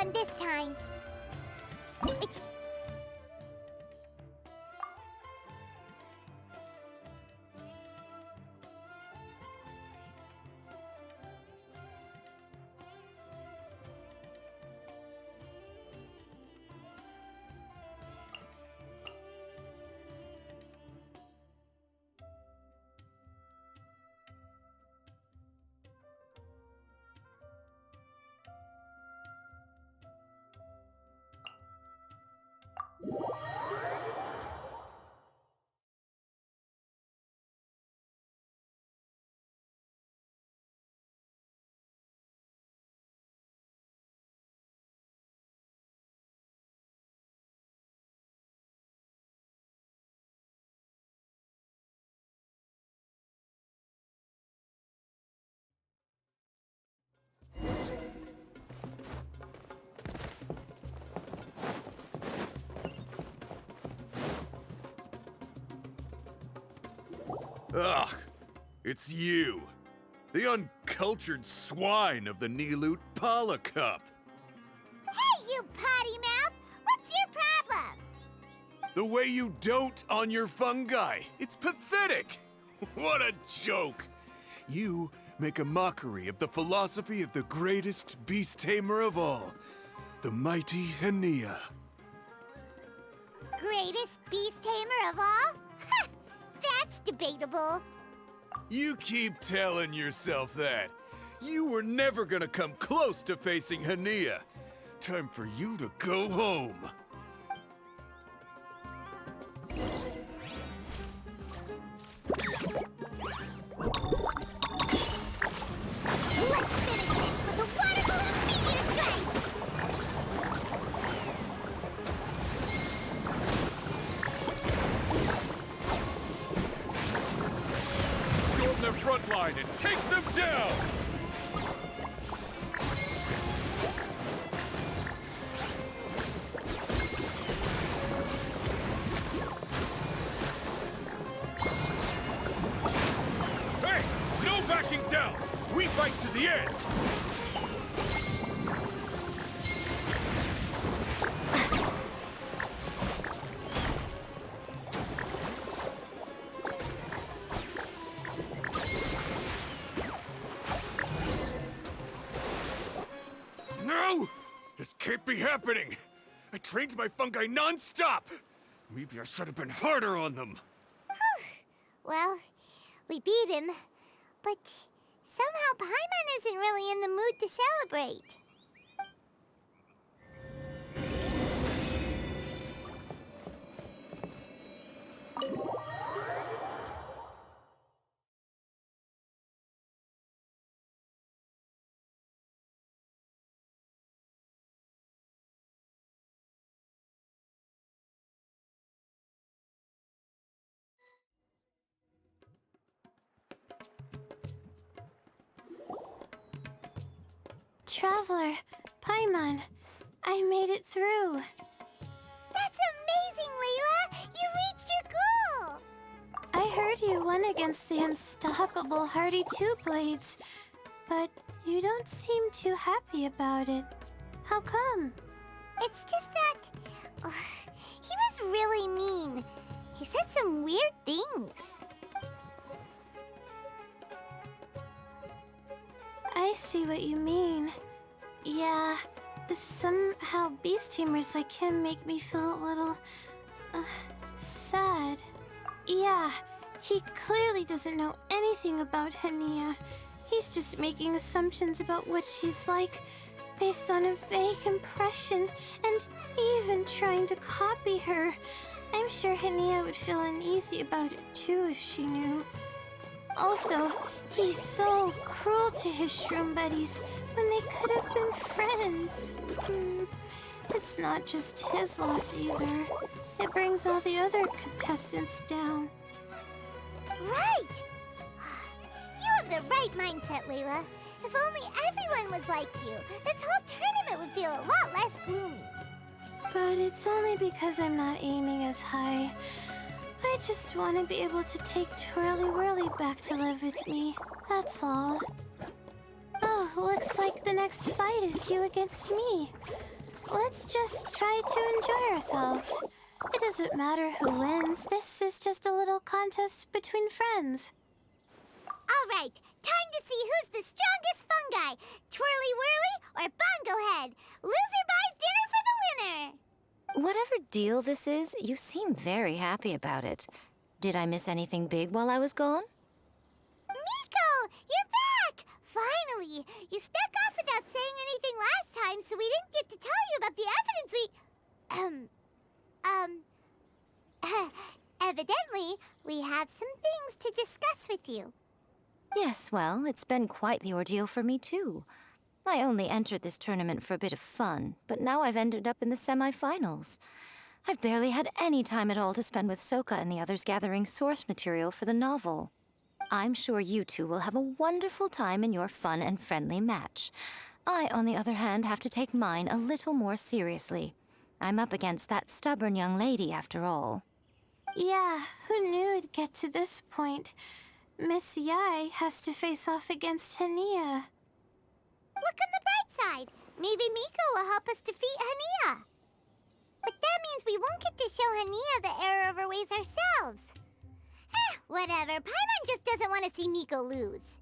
one this time. It's... Ugh, it's you. The uncultured swine of the Niloot Pala Cup. Hey, you potty mouth! What's your problem? The way you dote on your fungi. It's pathetic. What a joke. You make a mockery of the philosophy of the greatest beast tamer of all, the mighty Henia. Greatest beast tamer of all? Ha! That's debatable. You keep telling yourself that. You were never gonna come close to facing Henia. Time for you to go home. Let's finish this with a water balloon meteor strike! Go in their front line and take them down! Hey! No backing down! We fight to the end! No! This can't be happening! I trained my fungi non-stop! Maybe I should have been harder on them. Well, we beat him, but somehow Paimon isn't really in the mood to celebrate. Traveler, Paimon, I made it through. That's amazing, Layla! You reached your goal! I heard you won against the unstoppable Hardy Two Blades, but you don't seem too happy about it. How come? It's just that... he was really mean. He said some weird things. I see what you mean. Yeah, somehow beast tamers like him make me feel a little... sad. Yeah, he clearly doesn't know anything about Henia. He's just making assumptions about what she's like, based on a vague impression, and even trying to copy her. I'm sure Henia would feel uneasy about it too if she knew. Also, he's so cruel to his shroom buddies when they could have been friends. It's not just his loss either. It brings all the other contestants down. Right! You have the right mindset, Layla. If only everyone was like you, this whole tournament would feel a lot less gloomy. But it's only because I'm not aiming as high. I just want to be able to take Twirly Whirly back to live with me. That's all. Oh, looks like the next fight is you against me. let's just try to enjoy ourselves. It doesn't matter who wins. This is just a little contest between friends. All right, time to see who's the strongest fungi, Twirly Whirly or Bongo Head. Loser buys dinner for the winner. Whatever deal this is, you seem very happy about it. Did I miss anything big while I was gone? Miko, you're back! Finally! You snuck off without saying anything last time, so we didn't get to tell you about the evidence evidently, we have some things to discuss with you. Yes, well, it's been quite the ordeal for me, too. I only entered this tournament for a bit of fun, but now I've ended up in the semi-finals. I've barely had any time at all to spend with Soka and the others gathering source material for the novel. I'm sure you two will have a wonderful time in your fun and friendly match. I, on the other hand, have to take mine a little more seriously. I'm up against that stubborn young lady, after all. Yeah, who knew it'd get to this point? Miss Yai has to face off against Hania. Look on the bright side. Maybe Miko will help us defeat Hania. But that means we won't get to show Hania the error of our ways ourselves. Whatever. Paimon just doesn't want to see Miko lose.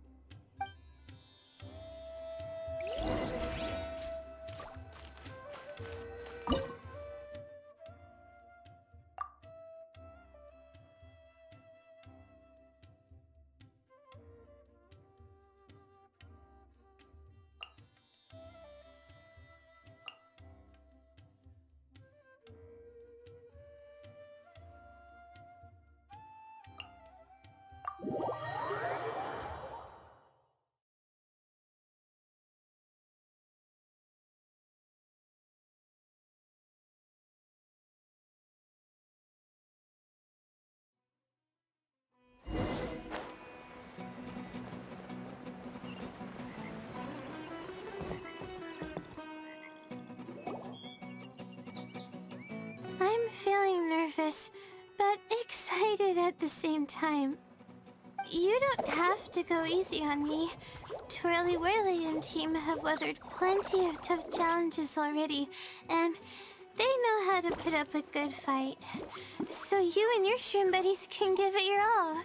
I'm feeling nervous, but excited at the same time. You don't have to go easy on me. Twirly Whirly and team have weathered plenty of tough challenges already, and they know how to put up a good fight. So you and your shroom buddies can give it your all.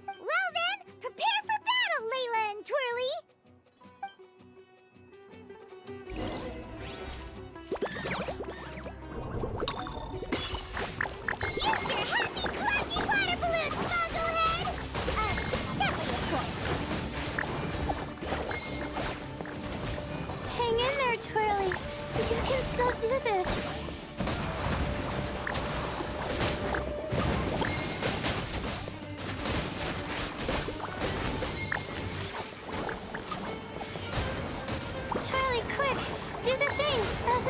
Well then, prepare for battle, Layla and Twirly! Use your happy, clappy water balloons, Bongo Head! Gently, of course. Hang in there, Twirly. You can still do this. Twirly, quick! Do the thing!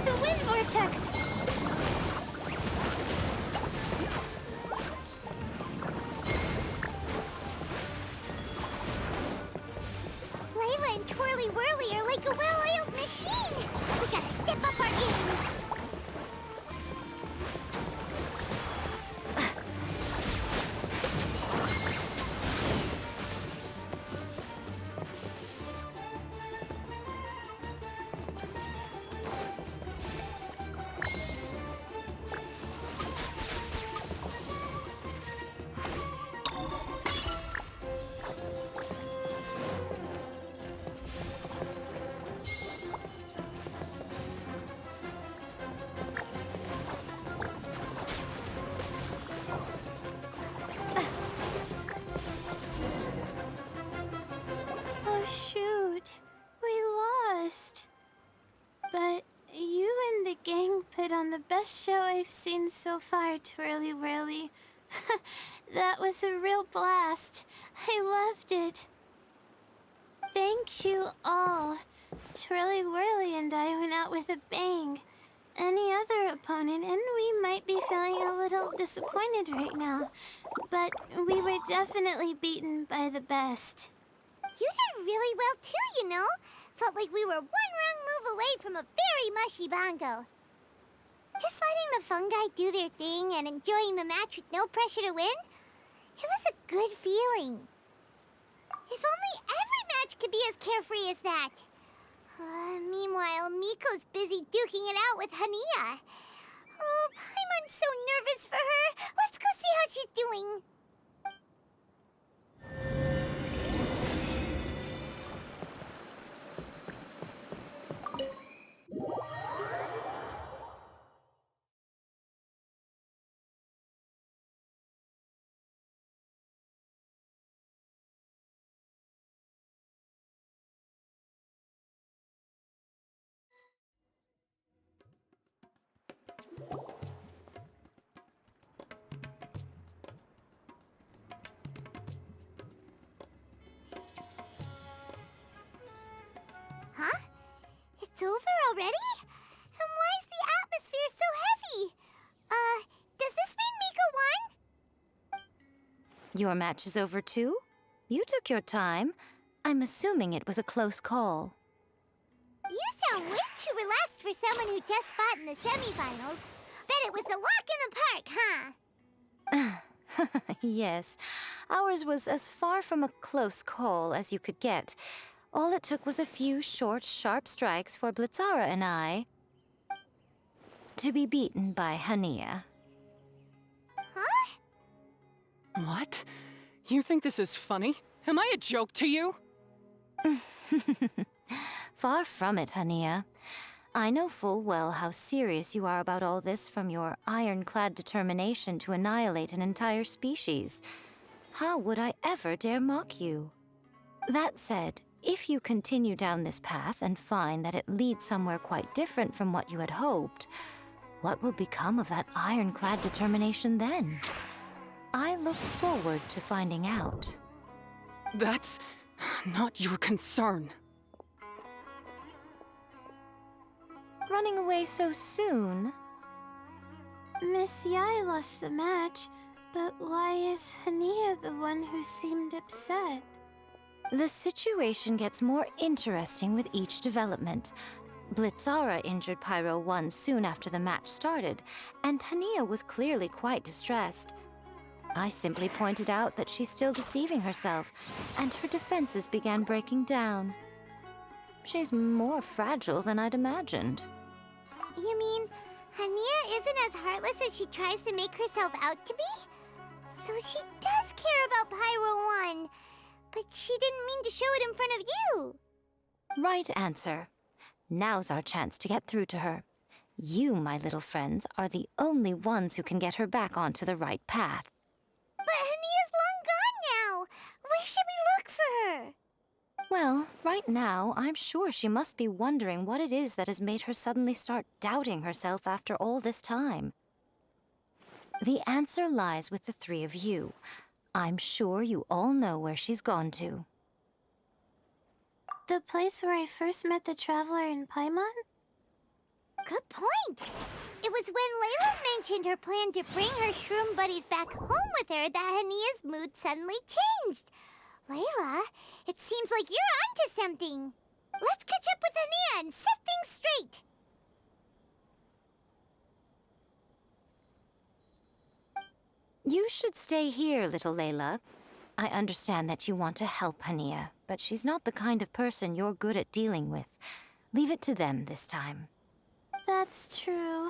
The wind vortex! Layla and Twirly Whirly are like a well-oiled machine! We gotta step up our game! Oh shoot, we lost. But you and the gang put on the best show I've seen so far, Twirly Whirly. That was a real blast. I loved it. Thank you all. Twirly Whirly and I went out with a bang. Any other opponent, and we might be feeling a little disappointed right now, but we were definitely beaten by the best. You did really well too, you know. Felt like we were one wrong move away from a very mushy bongo. Just letting the fungi do their thing and enjoying the match with no pressure to win, it was a good feeling. If only every match could be as carefree as that. Meanwhile, Miko's busy duking it out with Hania. Oh, Paimon's so nervous for her. Let's go see how she's doing. Huh? It's over already? And why is the atmosphere so heavy? Does this mean Miko won? Your match is over too? You took your time. I'm assuming it was a close call. You sound way too relaxed for someone who just fought in the semifinals. Bet it was a walk in the park, huh? Yes, ours was as far from a close call as you could get. All it took was a few short, sharp strikes for Blitzara and I to be beaten by Hania. Huh? What? You think this is funny? Am I a joke to you? Far from it, Hania. I know full well how serious you are about all this, from your ironclad determination to annihilate an entire species. How would I ever dare mock you? That said, if you continue down this path and find that it leads somewhere quite different from what you had hoped, what will become of that ironclad determination then? I look forward to finding out. That's not your concern. Running away so soon? Miss Yai lost the match, but why is Hania the one who seemed upset? The situation gets more interesting with each development. Blitzara injured Pyro 1 soon after the match started, and Hania was clearly quite distressed. I simply pointed out that she's still deceiving herself, and her defenses began breaking down. She's more fragile than I'd imagined. You mean Hania isn't as heartless as she tries to make herself out to be? So she does care about Pyro 1, but she didn't mean to show it in front of you. Right answer. Now's our chance to get through to her. You, my little friends, are the only ones who can get her back onto the right path. But Hania's long gone now. Where should we look for her? Well, right now, I'm sure she must be wondering what it is that has made her suddenly start doubting herself after all this time. The answer lies with the three of you. I'm sure you all know where she's gone to. The place where I first met the Traveler in Paimon? Good point. It was when Layla mentioned her plan to bring her shroom buddies back home with her that Hania's mood suddenly changed. Layla, it seems like you're onto something. Let's catch up with Hania and set things straight. You should stay here, little Layla. I understand that you want to help Hania, but she's not the kind of person you're good at dealing with. Leave it to them this time. That's true.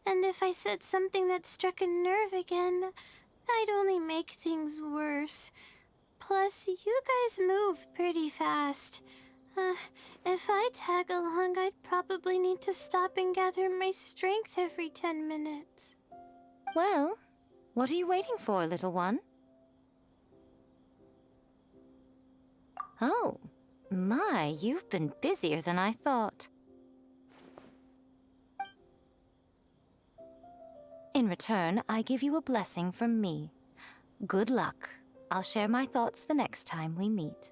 And if I said something that struck a nerve again, I'd only make things worse. Plus, you guys move pretty fast. If I tag along, I'd probably need to stop and gather my strength every 10 minutes. Well, what are you waiting for, little one? Oh, my, you've been busier than I thought. In return, I give you a blessing from me. Good luck. I'll share my thoughts the next time we meet.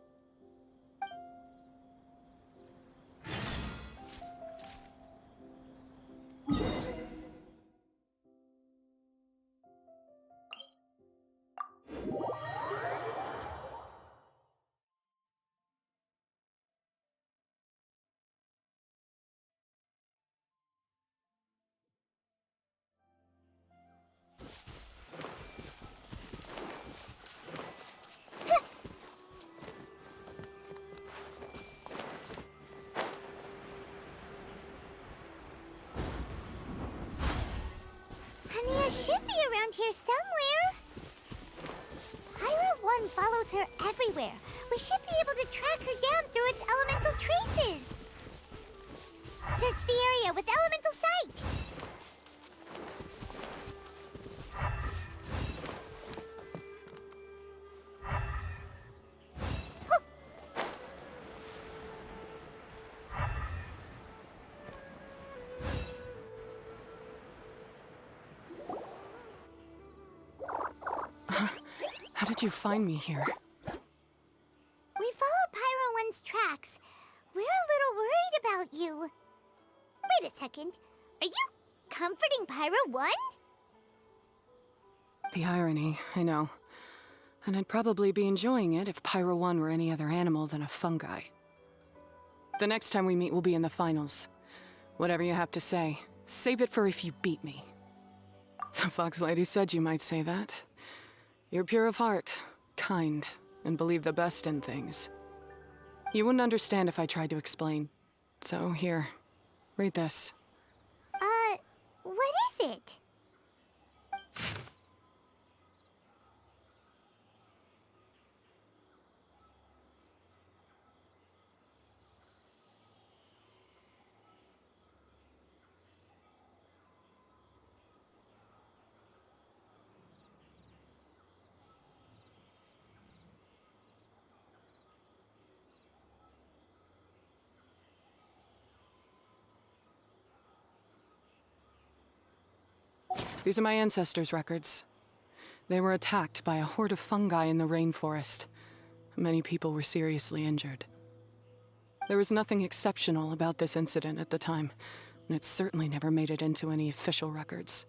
should be around here somewhere. Pyro 1 follows her everywhere. We should be able to track her down through its elemental traces. Search the area with elemental sight. How did you find me here? We followed Pyro 1's tracks. We're a little worried about you. Wait a second. Are you comforting Pyro 1? The irony, I know. And I'd probably be enjoying it if Pyro 1 were any other animal than a fungi. The next time we meet will be in the finals. Whatever you have to say, save it for if you beat me. The Fox Lady said you might say that. You're pure of heart, kind, and believe the best in things. You wouldn't understand if I tried to explain. So here, read this. What is it? These are my ancestors' records. They were attacked by a horde of fungi in the rainforest. Many people were seriously injured. There was nothing exceptional about this incident at the time, and it certainly never made it into any official records.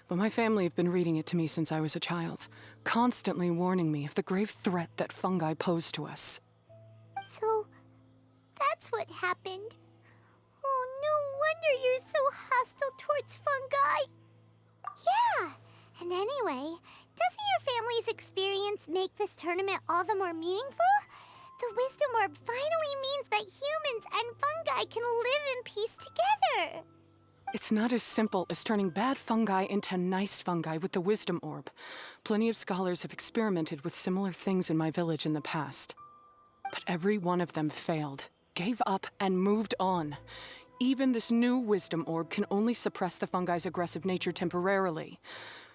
But my family have been reading it to me since I was a child, constantly warning me of the grave threat that fungi pose to us. So, that's what happened. Oh, no wonder you're so hostile towards fungi. Yeah, and anyway, doesn't your family's experience make this tournament all the more meaningful? The Wisdom Orb finally means that humans and fungi can live in peace together. It's not as simple as turning bad fungi into nice fungi with the Wisdom Orb. Plenty of scholars have experimented with similar things in my village in the past. But every one of them failed, gave up, and moved on. Even this new Wisdom Orb can only suppress the fungi's aggressive nature temporarily.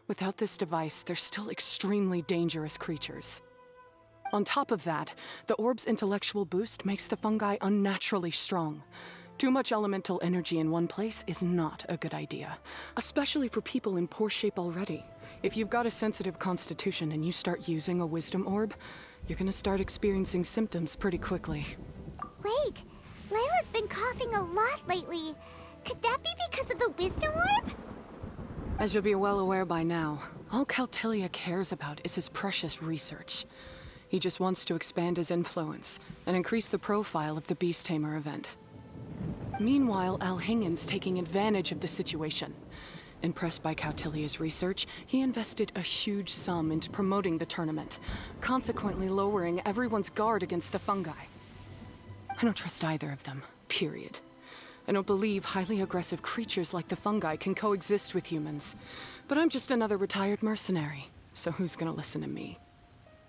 Without this device, they're still extremely dangerous creatures. On top of that, the orb's intellectual boost makes the fungi unnaturally strong. Too much elemental energy in one place is not a good idea, especially for people in poor shape already. If you've got a sensitive constitution and you start using a Wisdom Orb, you're gonna start experiencing symptoms pretty quickly. Wait, Layla's been coughing a lot lately. Could that be because of the Wisdom Orb? As you'll be well aware by now, all Caltilia cares about is his precious research. He just wants to expand his influence and increase the profile of the Beast Tamer event. Meanwhile, Alhingen's taking advantage of the situation. Impressed by Cautilia's research, he invested a huge sum into promoting the tournament, consequently lowering everyone's guard against the fungi. I don't trust either of them, period. I don't believe highly aggressive creatures like the fungi can coexist with humans. But I'm just another retired mercenary, so who's gonna listen to me?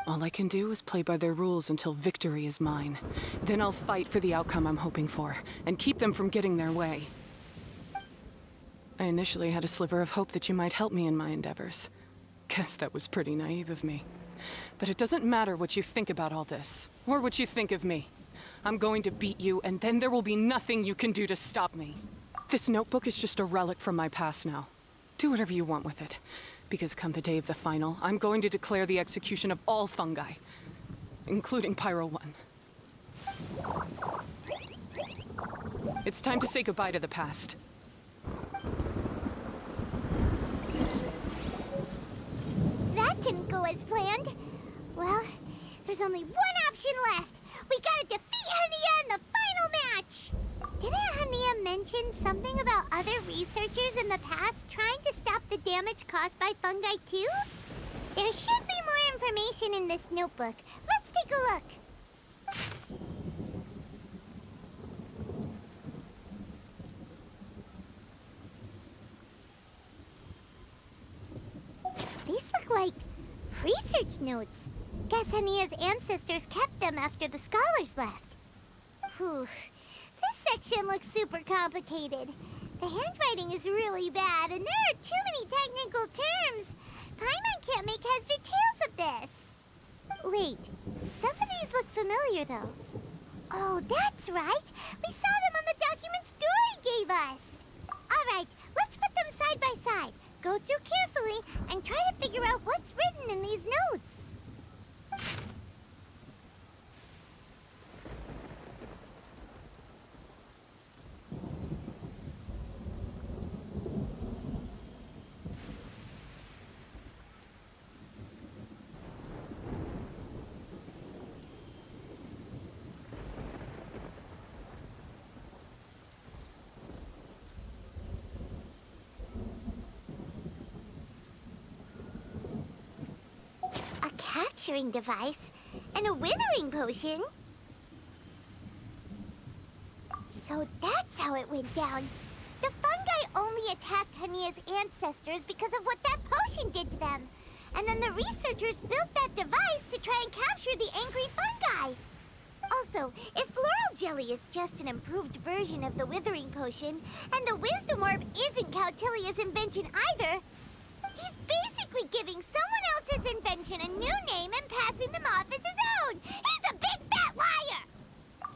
All I can do is play by their rules until victory is mine. Then I'll fight for the outcome I'm hoping for, and keep them from getting their way. I initially had a sliver of hope that you might help me in my endeavors. Guess that was pretty naive of me. But it doesn't matter what you think about all this, or what you think of me. I'm going to beat you, and then there will be nothing you can do to stop me. This notebook is just a relic from my past now. Do whatever you want with it. Because come the day of the final, I'm going to declare the execution of all fungi, including Pyro 1. It's time to say goodbye to the past. That didn't go as planned. Well, there's only one option left. We gotta defeat Hania in the final match! Didn't Hania mention something about other researchers in the past trying to stop the damage caused by fungi too? There should be more information in this notebook. Let's take a look. notes. Guess Hania's ancestors kept them after the scholars left. Whew. This section looks super complicated. The handwriting is really bad, and there are too many technical terms. Paimon can't make heads or tails of this. Wait, some of these look familiar, though. Oh, that's right. We saw them on the documents Dory gave us. All right, let's put them side by side. Go through carefully and try to figure out what's written in these notes. Capturing device and a withering potion. So that's how it went down. The fungi only attacked Hania's ancestors because of what that potion did to them. And then the researchers built that device to try and capture the angry fungi. Also, if floral jelly is just an improved version of the withering potion, and the wisdom orb isn't Cautilia's invention either, he's basically giving someone else's invention a new name and passing them off as his own. He's a big fat liar!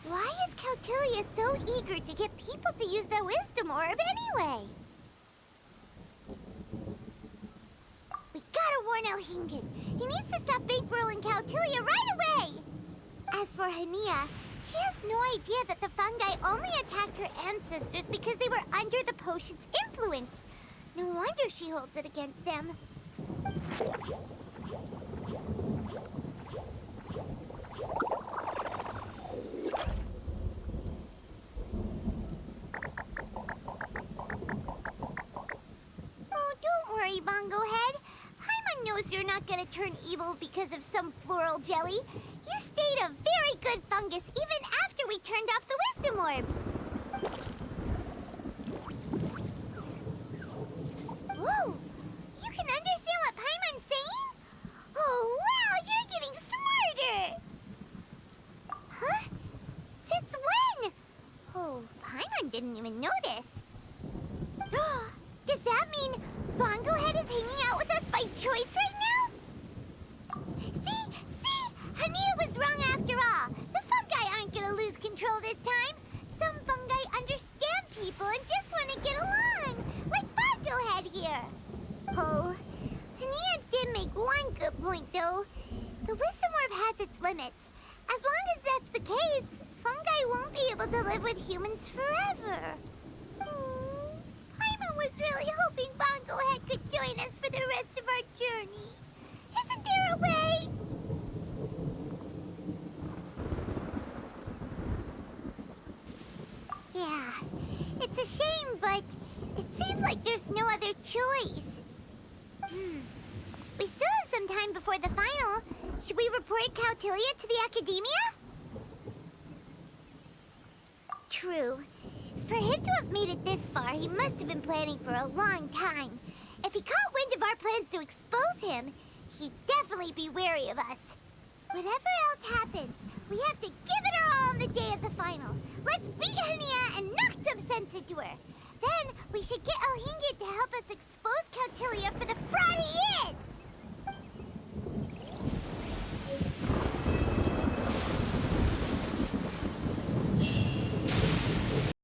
Why is Cautilia so eager to get people to use the wisdom orb anyway? We gotta warn Elhingen. He needs to stop bankrolling Cautilia right away! As for Hania, she has no idea that the fungi only attacked her ancestors because they were under the potion's influence. No wonder she holds it against them. Oh, don't worry, Bongo Head. Paimon knows you're not gonna turn evil because of some floral jelly. You stayed a very good fungus even after we turned off the wisdom orb. Whoa! You can understand what Paimon's saying? Oh, wow! You're getting smarter! Huh? Since when? Oh, Paimon didn't even notice. Does that mean Bongo Head is hanging out with us by choice right now? See? Hania was wrong after all. The fungi aren't gonna lose control this time. Some fungi understand people and just want to get along. Like Bongo Head here. Oh, Hania did make one good point, though. The wisdom orb has its limits. As long as that's the case, fungi won't be able to live with humans forever. Paimon was really hoping Bongo Head could join us for the rest of our journey. Isn't there a way? Yeah, it's a shame, but it seems like there's no other choice. We still have some time before the final. Should we report Cautilia to the Academia? True. For him to have made it this far, he must have been planning for a long time. If he caught wind of our plans to expose him, he'd definitely be wary of us. Whatever else happens, we have to give it our all on the day of the final. Let's beat Hania and knock some sense into her. Then we should get Elhingen to help us expose Cautilia for the fraud he